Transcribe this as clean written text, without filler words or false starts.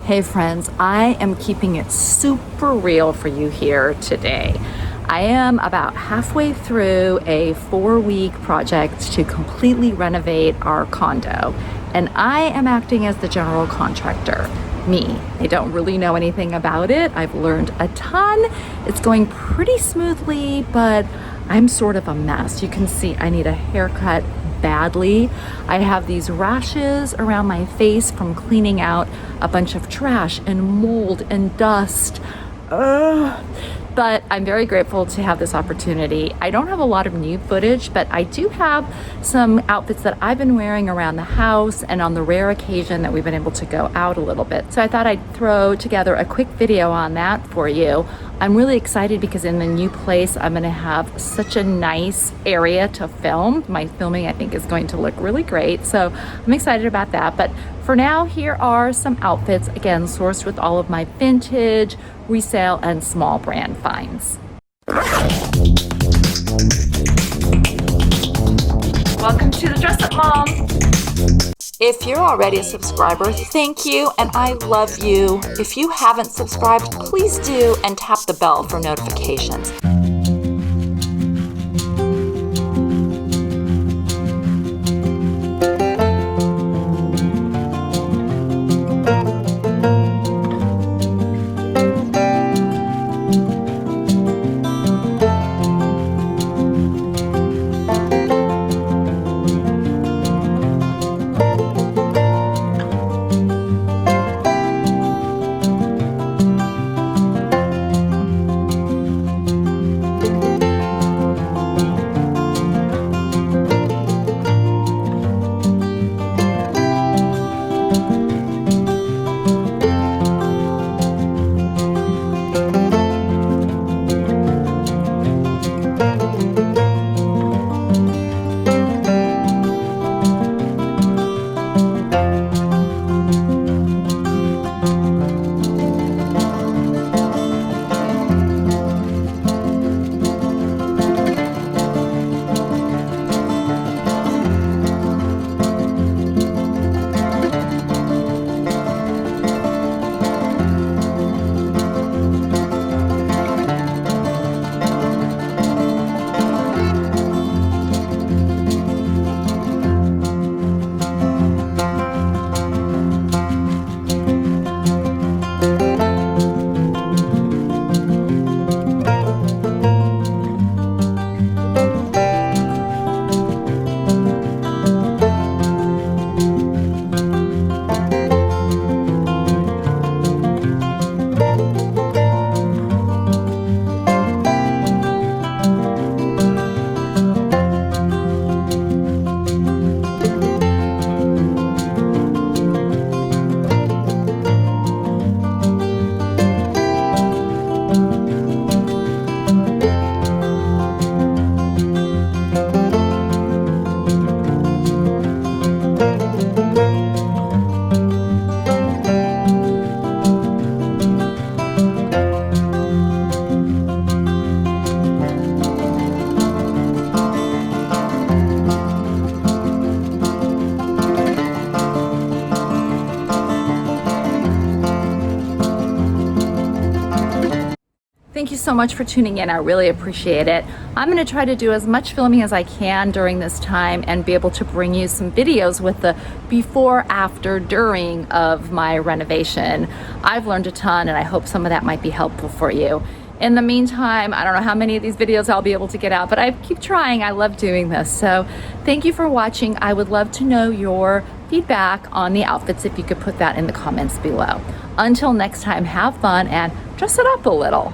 Hey friends, I am keeping it super real for you here today. I am about halfway through a 4-week project to completely renovate our condo, and I am acting as the general contractor. Me. I don't really know anything about it. I've learned a ton. It's going pretty smoothly, but I'm sort of a mess. You can see I need a haircut badly. I have these rashes around my face from cleaning out a bunch of trash and mold and dust. But I'm very grateful to have this opportunity. I don't have a lot of new footage, but I do have some outfits that I've been wearing around the house and on the rare occasion that we've been able to go out a little bit. So I thought I'd throw together a quick video on that for you. I'm really excited because in the new place, I'm gonna have such a nice area to film. My filming, I think, is going to look really great. So I'm excited about that. But for now, here are some outfits, again, sourced with all of my vintage, resale, and small brand finds. Welcome to the Dress Up Mom. If you're already a subscriber, thank you, and I love you. If you haven't subscribed, please do, and tap the bell for notifications. Thank you so much for tuning in. I really appreciate it. I'm going to try to do as much filming as I can during this time and be able to bring you some videos with the before, after, during of my renovation. I've learned a ton, and I hope some of that might be helpful for you. In the meantime, I don't know how many of these videos I'll be able to get out, but I keep trying. I love doing this. So thank you for watching. I would love to know your feedback on the outfits if you could put that in the comments below. Until next time, have fun and dress it up a little.